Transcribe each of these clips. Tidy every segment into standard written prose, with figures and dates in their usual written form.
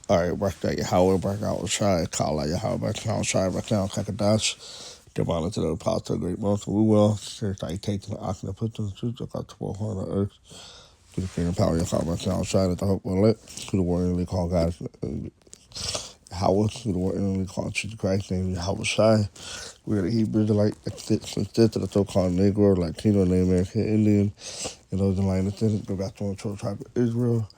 All right, work that Yahweh, work out Shai, call out Yahweh, work out Shai, work out Kakadash. Give honor to the power to the great mountain. We will. Since I take the ark and put them to the God to walk on the earth. To the kingdom power of Yahweh, work out Shai, that the hope will let. To the word we call God Yahweh. To the word we call Jesus Christ, named Yahweh Shai. We are the Hebrew Israelite, instead to the so-called Negro, Latino, Native American, Indian, and those in line of go back to the 12 tribe of Israel.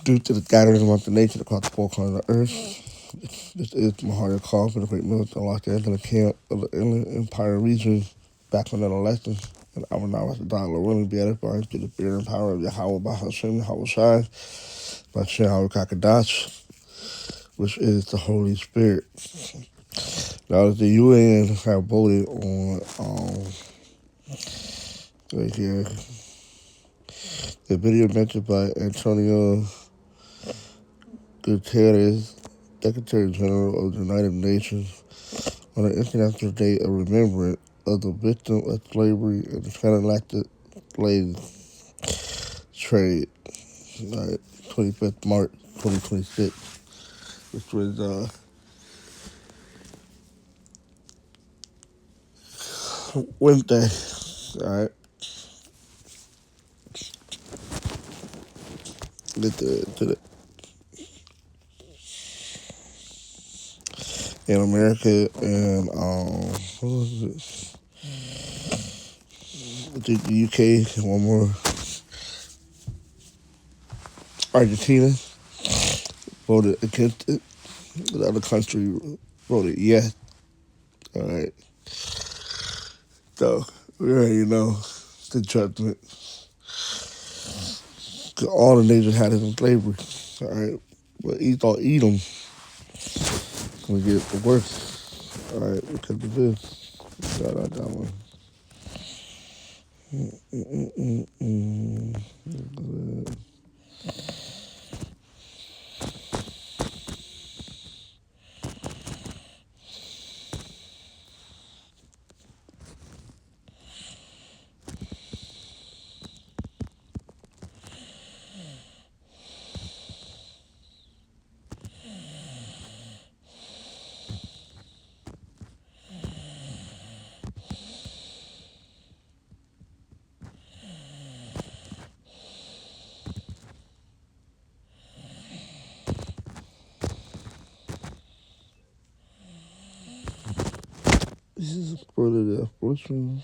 Due to the gathering among the nations across the four corners of the earth, this is my heart call for the great military Los Angeles camp of the Inland Empire region back on that election. And I will now, as a dollar, really be edified to the fear and power of Yahweh Bahashem, Yahweh Shai, by Yahweh Kakadash, which is the Holy Spirit. Now, the UN have voted on, right here, the video mentioned by Antonio Guterres, Secretary General of the United Nations, on the International Day of Remembrance of the Victim of Slavery and the Transatlantic Slave Trade, 25th March 2026, which was Wednesday. All right, get to the in America and what was it? The UK, one more. Argentina voted against it. The other country voted yes. All right. So we already know the judgment. 'Cause all the nations had it in slavery. All right. But eat them. We get the worst. All right. Because of this. Shout out that one. This is for the affliction.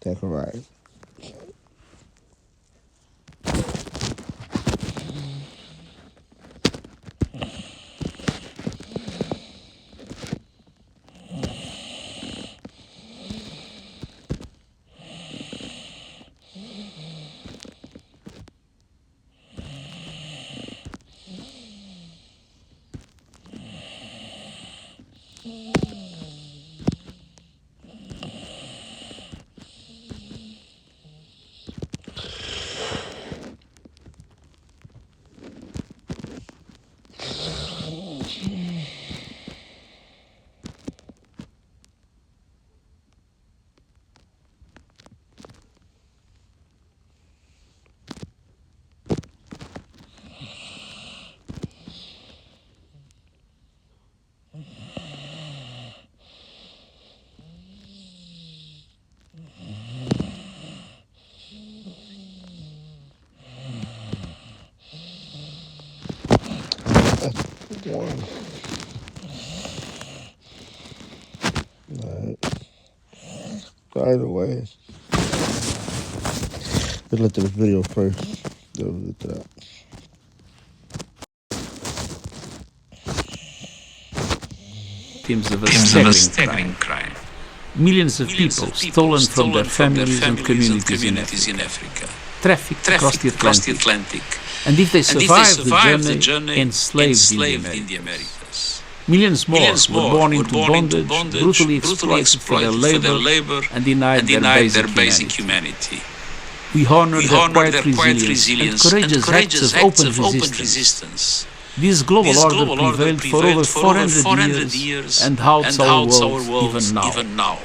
That's right. That's one. All right. So either way, let's look at this video first. Then we'll get to that. Victims of a staggering crime. Millions of people stolen from their families and communities in Africa, trafficked across the Atlantic, and if they survived the journey, enslaved in the Americas. Millions more were born into bondage, brutally exploited for their labor, and denied their basic humanity. We honor their quiet resilience and courageous acts of open resistance. This global order prevailed for over 400 years and haunts our world even now.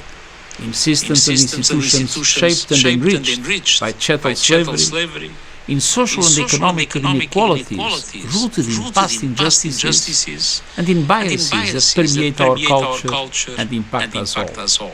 In systems and institutions shaped and enriched by chattel slavery, in social and economic inequalities rooted in past injustices, and in biases that permeate our culture and impact us all.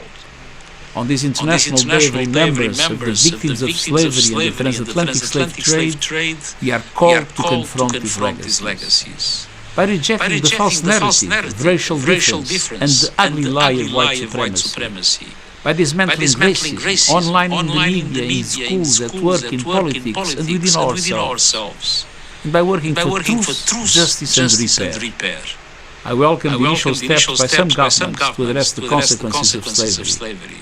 On this International Day of Remembrance of the victims of slavery and the transatlantic slave trade, we are called to confront these legacies. By rejecting the false narrative of racial difference and the ugly lie of white supremacy, by dismantling racism online, in the media, in schools, at work, in politics, and within ourselves, and by working for truth, justice, and repair. I welcome the initial steps by some governments to address the consequences of slavery,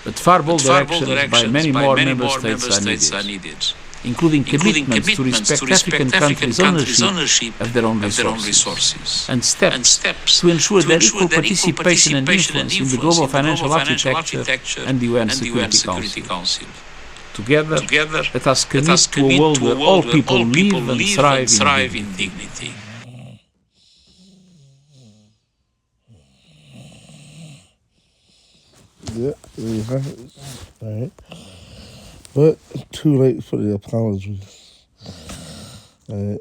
but far bolder actions by many more member states are needed, including commitments to respect African countries' ownership of their own resources, and steps to ensure their equal participation and influence in the global financial architecture and the UN Security Council. Together, let us commit to a world where all people live and thrive in dignity. Yeah, all right. But too late for the apology. All right.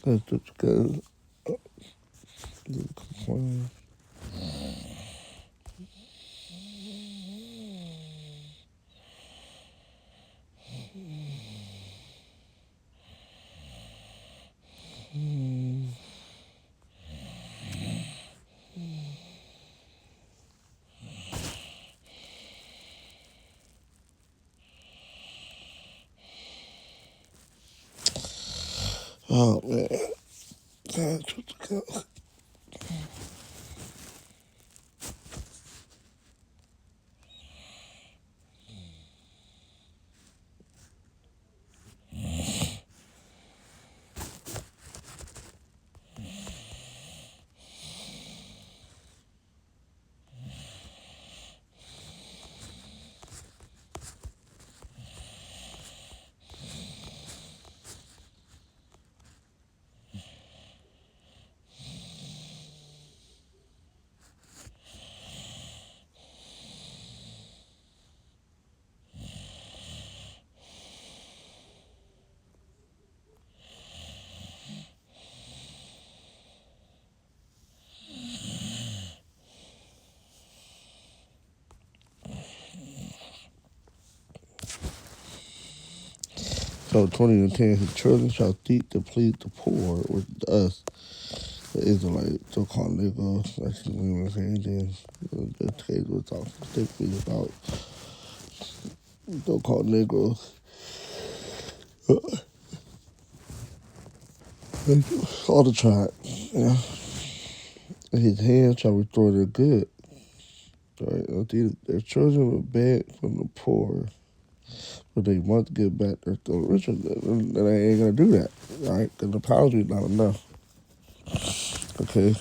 Let's just go. Complain. Oh man. Let's just go. So 2010, his children shall deplete the poor with us, the Israelites, so-called Negroes. Actually, we were saying then, the case was talking specifically about so-called Negroes. All the tribes, yeah. And his hand shall restore their good. Right? Their children will beg from the poor, but they must get back their stolen riches. And they ain't gonna do that, right? Because the apology is not enough. Okay.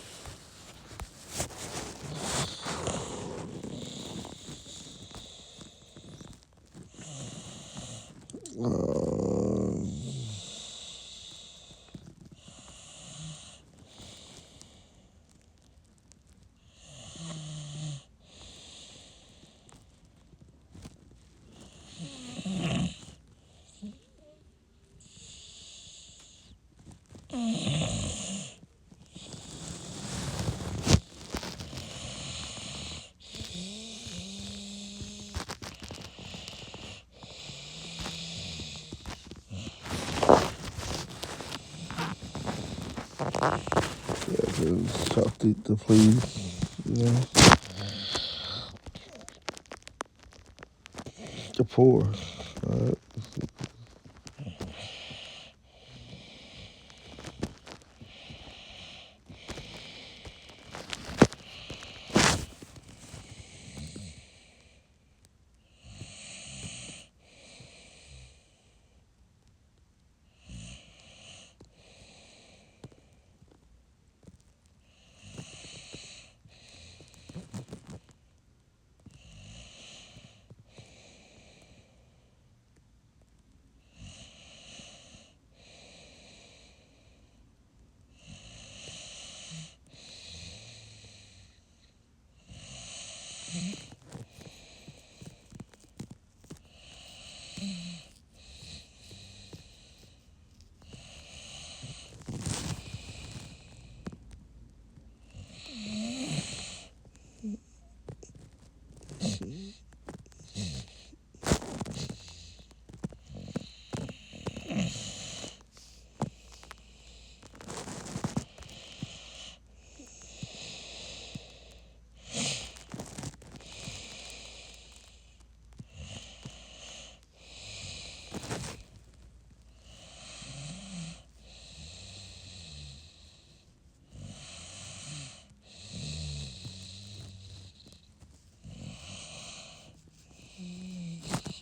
Shall deplete, yeah. The poor, right?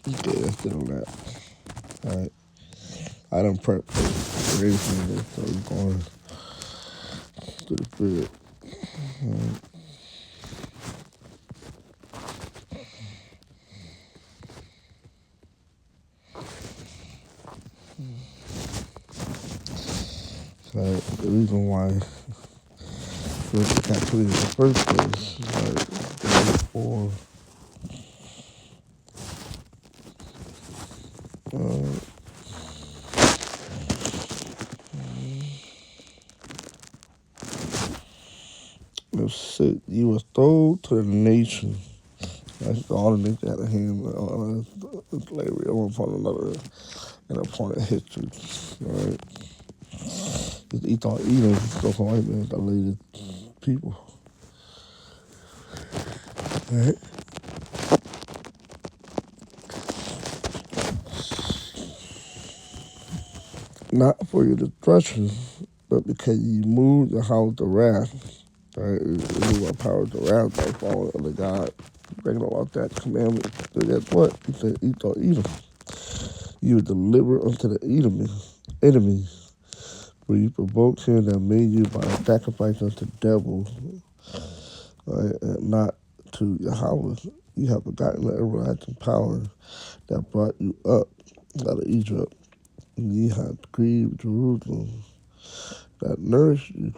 Okay, let's get on that. All right. I done prep for everything, so we're going to the field. So the reason why we went to captivity in the first place is for you was thrown to the nation. That's all the nations had a hand on slavery at one point or another in a point of history. Right? Just Esau Edom, so for white man, dominated people. Right? Not for your destruction, but because you moved the house of wrath. Right? You moved power to wrath by falling under God. Breaking about that commandment. So that's what? He said, Esau Edom. You were delivered unto the enemies. For you provoked him that made you by a sacrifice unto devils, right? And not to Yahweh. You have forgotten the everlasting power that brought you up out of Egypt. And ye have grieved Jerusalem that nourished you.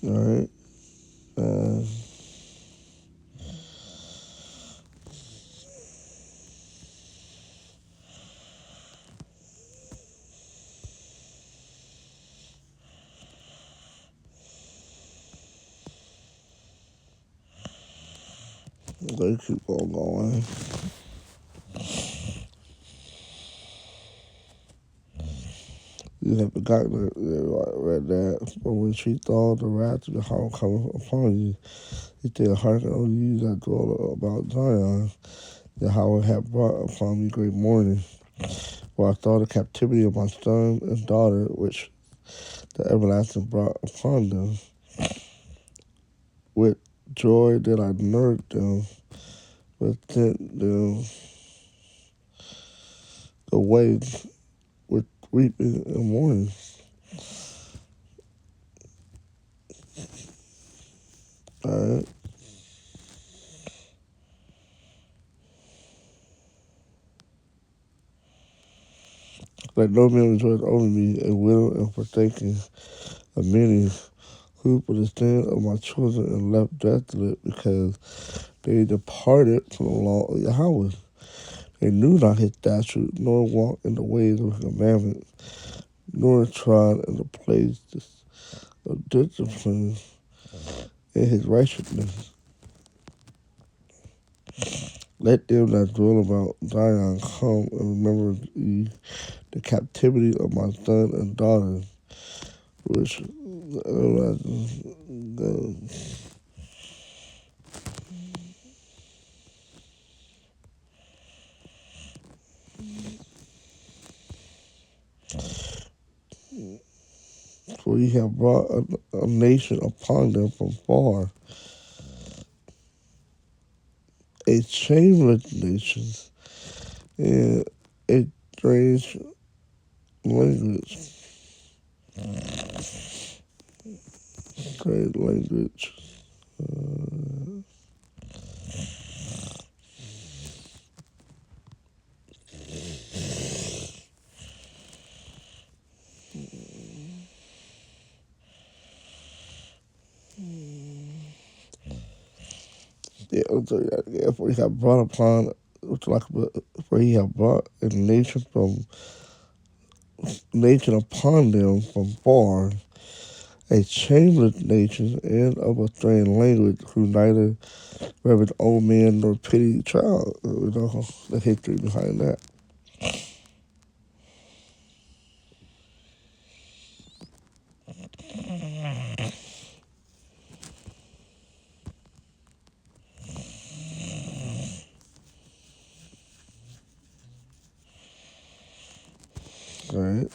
All right. They keep on going. You have forgotten read that. For when she saw the wrath of the house coming upon you, he said, hearken unto you that dwell about Zion. Yahweh hath brought upon me great mourning. For I saw the captivity of my son and daughter, which the everlasting brought upon them. With joy did I nurse them, but sent them away with weeping and mourning. All right. Let no man rejoice over me, a widow and forsaken of many, who for the sin of my children and left desolate, because they departed from the law of Yahweh. They knew not his statutes, nor walked in the ways of his commandments, nor trod in the places of discipline in his righteousness. Let them that dwell about Zion come and remember ye the captivity of my son and daughter, which for ye have brought a nation upon them from far, a shameless nation, and a strange language. Strange language. Yeah, for he have brought upon, for he have brought a nation upon them from far, a shameless nation and of a strange language, who neither reverend old man nor pity child. You know the history behind that. All right.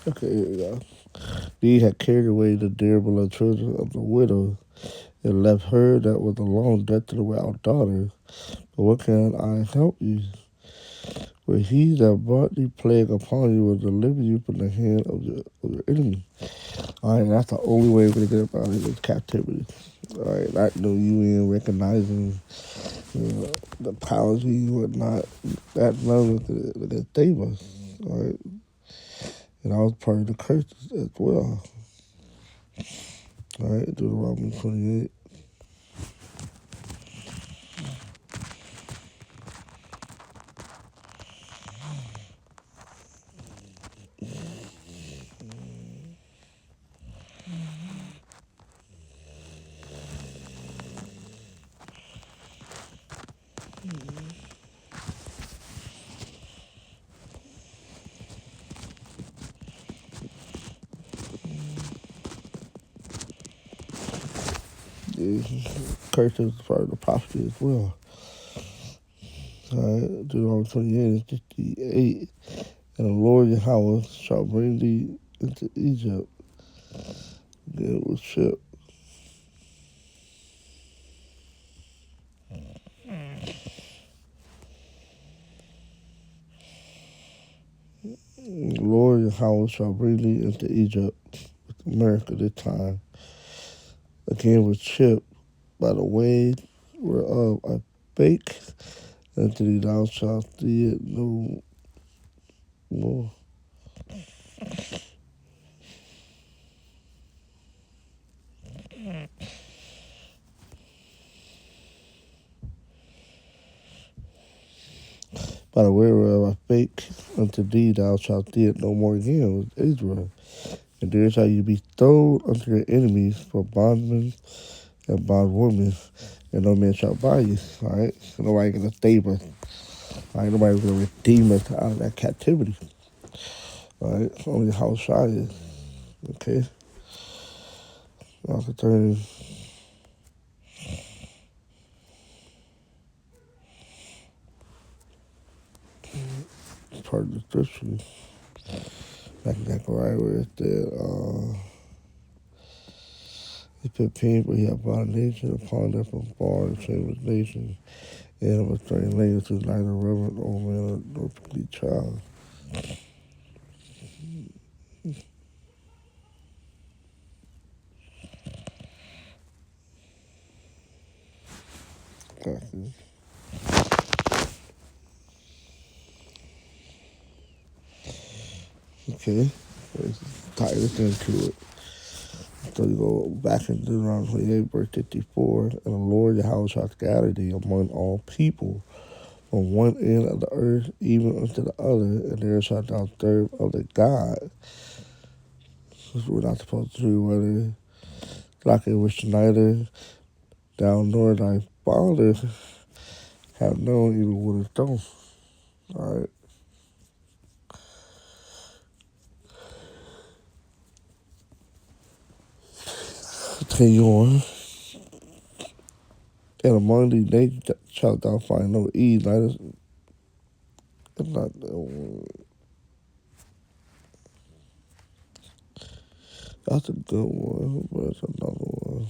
Okay, here we go. These had carried away the dear beloved children of the widow, and left her that was alone destitute without daughter. But what can I help you? For he that brought the plague upon you will deliver you from the hand of your enemy. All right, that's the only way we're going to get about it is captivity. All right, not no UN recognizing the policy and whatnot. That none of the save us. All right, and I was part of the curses as well. All right, Deuteronomy 28. The curses are part of the prophecy as well. All right, Deuteronomy 28 and 58. And the Lord Yahweh shall bring thee into Egypt. Then with ship. The Lord Yahweh shall bring thee into Egypt, with America this time, again with ship, by the way whereof I spake unto thee, thou shalt see it no more. By the way whereof I spake unto thee, thou shalt see it no more again with Israel. And there shall you be sold unto your enemies for bondmen and bondwomen, and no man shall buy you. All right, so nobody gonna save us. All right, nobody gonna redeem us out of that captivity. All right, only how shy is. Okay, now concerning part of the scripture, back in Zechariah where it said, he put pain, but he had brought a nation upon them from far and shameless nation, and of a strange language who neither reverent nor man nor complete child. Gotcha. Okay, let's tie this into it. So you go back in Deuteronomy 28, verse 54, and the Lord Yahweh shall scatter thee among all people, from one end of the earth even unto the other, and there shalt thou serve other God. Because we're not supposed to do whether like it was neither thou nor thy father have known even wood or stone. Alright. Continue on. And among these nations shalt thou find no ease, neither not that's a good one, but it's another one.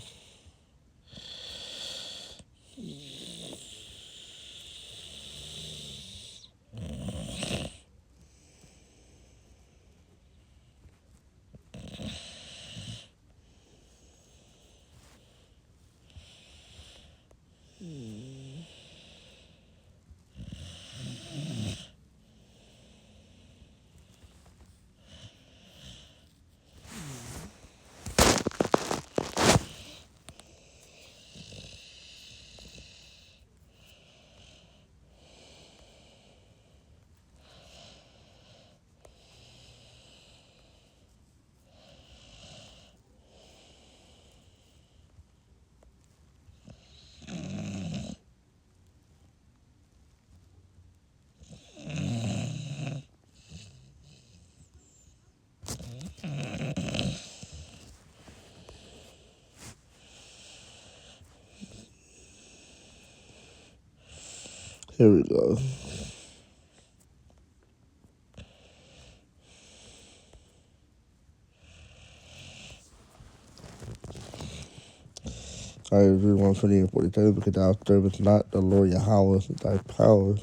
Here we go. Isaiah 1:20-42, because thou servest not the Lord Yahweh thy power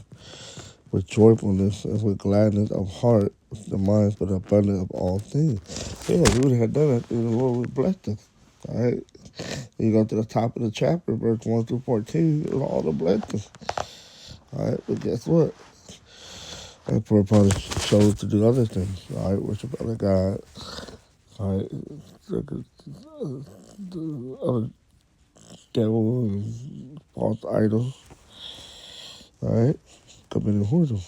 with joyfulness and with gladness of heart, with the minds but abundant of all things. Yeah, if we would have done that, then the Lord would bless us. All right. You go to the top of the chapter, verse 1-14, it was all the blessings. All right, but guess what? That poor probably chose to do other things. All right, worship other God. All right, the other devil and false idols. All right, committing whoredom.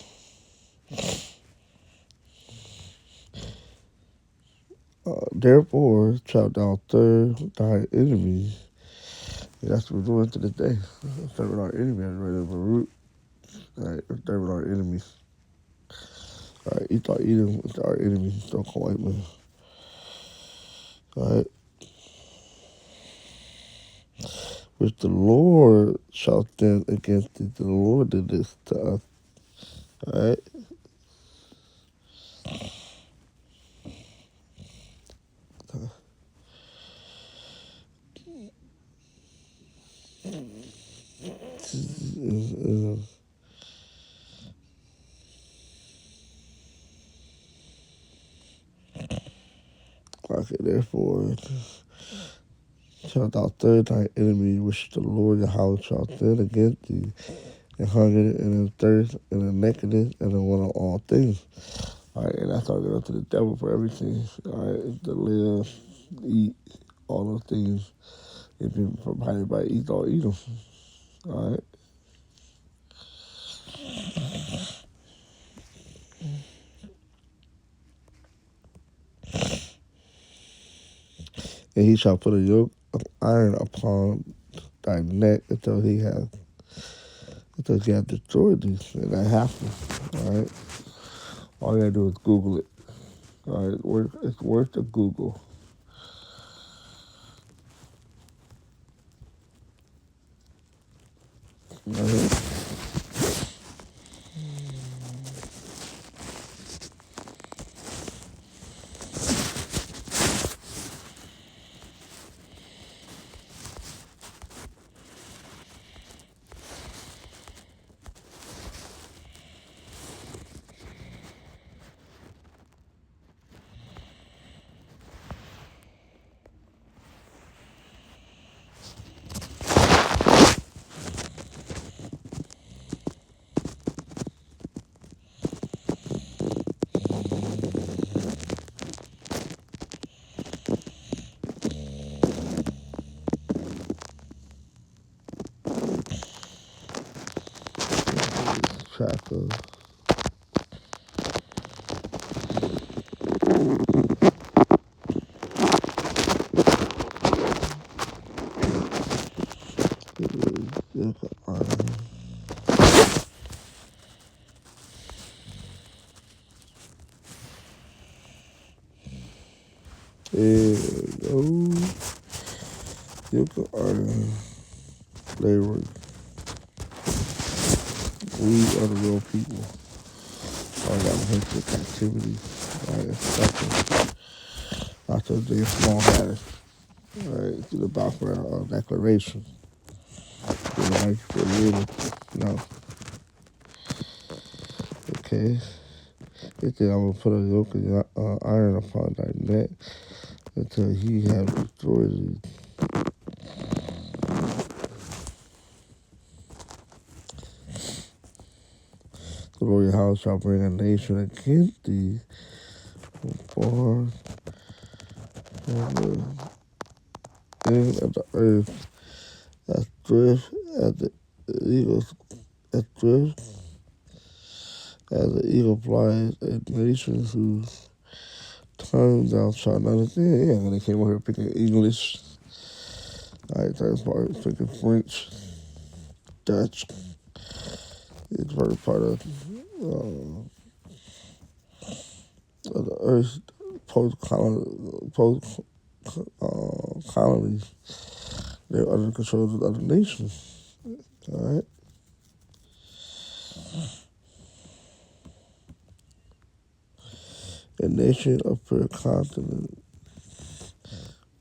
Therefore shalt thou serve thy enemies. And that's what we're doing to this day. Serving our enemies, right? Of a root. Right? Serving our enemies. All right, Esau Edom is our enemy. Don't call white man. All right. Which the Lord shall stand against thee. The Lord did this to us. All right. Okay, therefore shalt thou serve thy enemy, which the Lord Yahweh shall stand against thee, in hunger and in thirst and in nakedness and in want of all things. All right, and that's how I go to the devil for everything. All right, to live, eat, all those things. It's been provided by Esau Edom. All right. And he shall put a yoke of iron upon thy neck until he hath destroyed thee. And that happens. All right. All you gotta do is Google it. All right. It's worth the Google. All right. track of you can earn slavery. We are the real people. I got into captivity. Right, after the small matter. Right, to the background of declaration. You know, like for real. No. Okay. It said, I will put a yoke of iron upon thy neck until he have destroyed thee. The Lord your house shall bring a nation against thee from far from the end of the earth, as drift as the eagles, as drift as the eagle flies, a nation whose tongue thou shalt not understand. Yeah, and they came over here picking English. All right, that's part picking French, Dutch. It's of the earth post colonies. They're under the control of other nations. All right. A nation of pure continent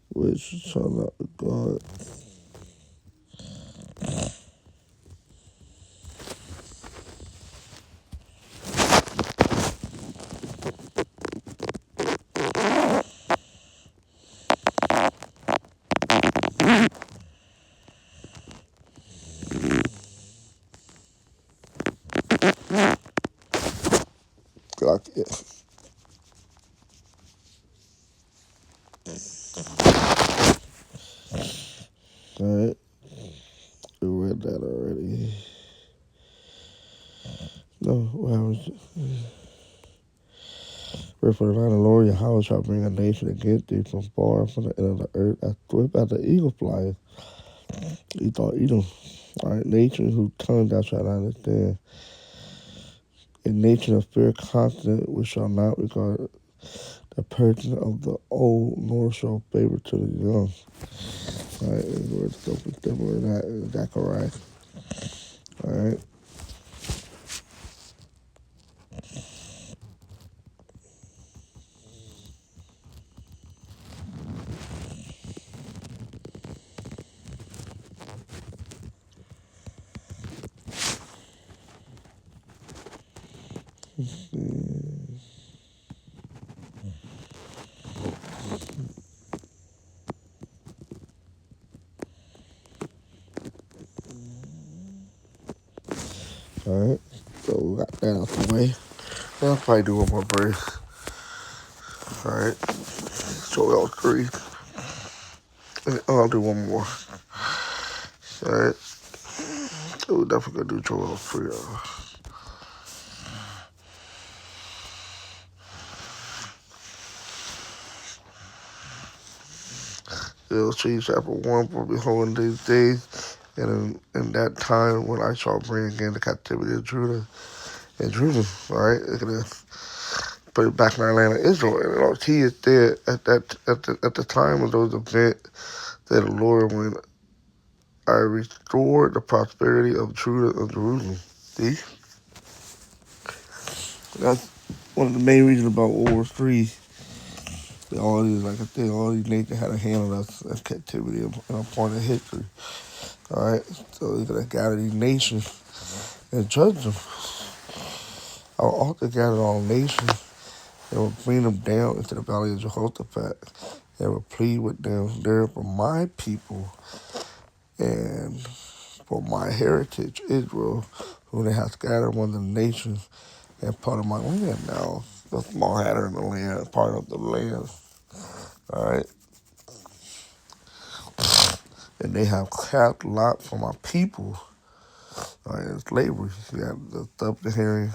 which shall not regard like it. All right. We read that already. No, what happens? Wherefore the line of the Lord your house shall bring a nation against thee from far from the end of the earth, as swift as the eagle flieth. He thought Edom. All right, nation whose tongue thou shalt not understand. A nation of fair continent which shall not regard the person of the old, nor show favor to the young. All right, and we're something similar to that in Zechariah. All right. All right. So we got that out the way. I'll probably do one more verse. All right. Joel 3. I'll do one more. All right. So we're definitely going to do Joel 3. It'll see chapter 1, for behold in these days, and in that time when I shall bring again the captivity of Judah and Jerusalem. All right. They're going to put it back in the land of Israel. And you know, he is there at the time of those events that the Lord, when I restored the prosperity of Judah and Jerusalem. See? That's one of the main reasons about World War III. All these, like I said, all these nations had a hand on us captivity and a point of history. All right, so they're gonna gather these nations and judge them. I will also gather all nations and will bring them down into the valley of Jehoshaphat and will plead with them there for my people and for my heritage, Israel, whom they have scattered among the nations and part of my land now. The small hatter in the land, part of the land. All right. And they have cast lot for my people All right, and slavery. You had the sub-Saharan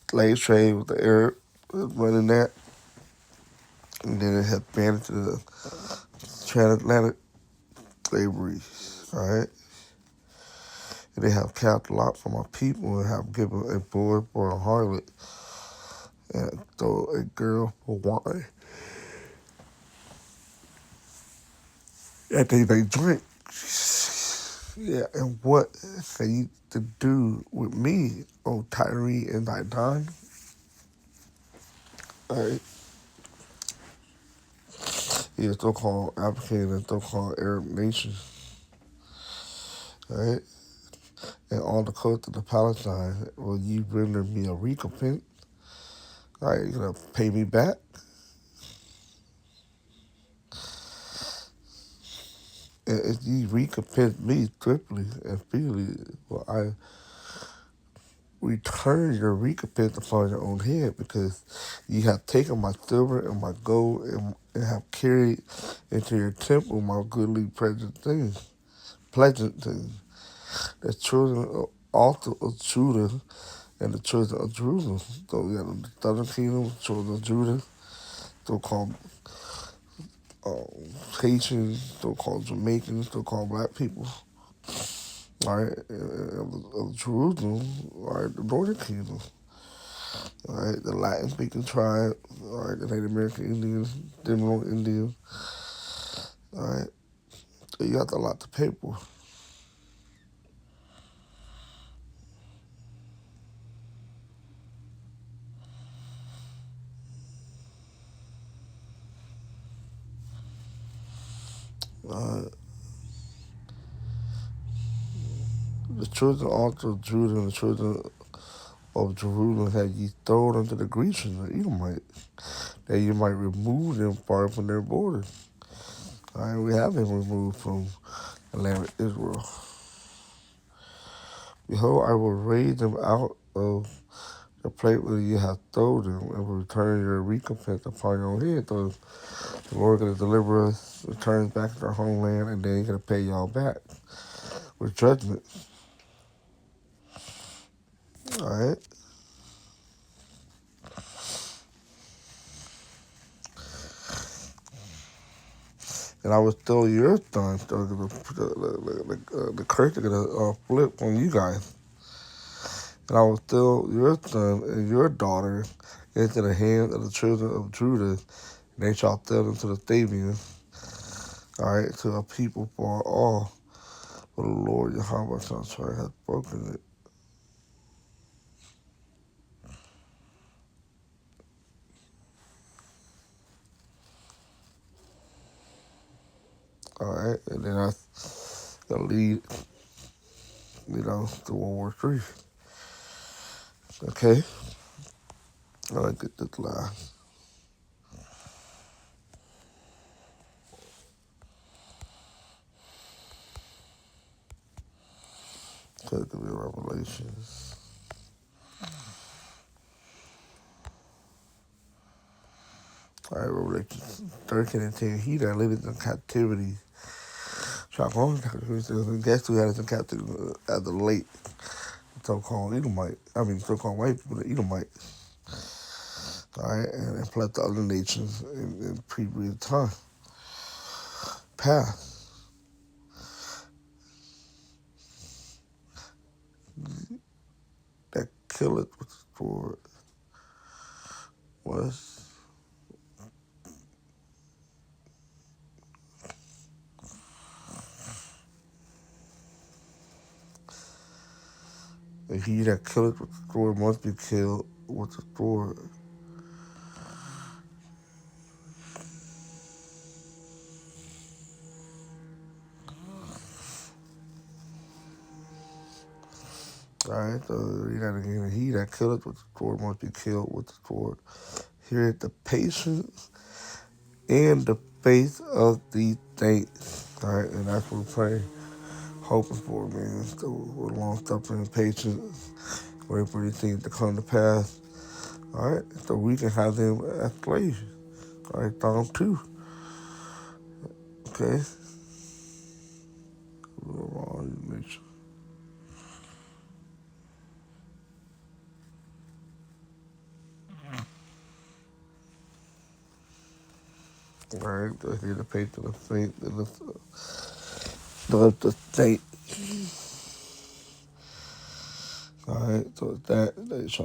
slave trade with the Arab running that. And then it had banned to the transatlantic slavery. All right. And they have capped a lot from our people and have given a boy for a harlot and throw a girl for wine. And they drink. Yeah, and what have you to do with me, oh Tyree and I dying? Alright. Yeah, so-called African and so-called Arab nations. Alright. And all the coast of the Palestine, will you render me a recompense? Alright, you gonna pay me back? And if you recompense me swiftly and speedily, will I return your recompense upon your own head, because you have taken my silver and my gold and have carried into your temple my goodly pleasant things. The children also of Judah and the children of Jerusalem. So we got the southern kingdom, the children of Judah, so-called Haitians, so-called Jamaicans, so-called black people. All right, of Jerusalem, all right, the northern kingdom. All right, the Latin-speaking tribe, all right, the Native American Indians, Seminole Indians, all right. So you got a lot to pay for. Uh, the children also of Judah and the children of Jerusalem had ye thrown unto the Grecians and Edomites, that you might remove them far from their borders. All right, we have been removed from the land of Israel. Behold, I will raise them out of the place where you have thrown them, and will return your recompense upon your own head. So the Lord going to deliver us, return us back to our homeland, and then He's going to pay y'all back with judgment. All right. And I will steal your son, so the curse is going to flip on you guys. And I will steal your son and your daughter into the hands of the children of Judah, and they shall sell them to the Sabians, all right, to a people far off. For the Lord Yahweh has broken it. All right, and then that's gonna lead, to World War III. Okay, I get this last. So it could be Revelations. All right, Revelations 13 and 10. He that liveth in captivity shall go into captivity. Guess who had us in captivity at the late so-called Edomite? I mean, so-called white people, the Edomites. All right, and fled to other nations in previous time. Past. That killeth with the sword was and he that killeth with the sword must be killed with the sword. All right, so read that again. He that killeth with the sword must be killed with the sword. Here the patience and the faith of these saints. All right, and that's what we're praying, hoping for, man. So we're long suffering and patience, waiting for these things to come to pass. All right, so we can have them as slaves. All right, Psalm 2. Okay. All nation. Right, to hear the faith of the faint, and the state. All right, so that they shall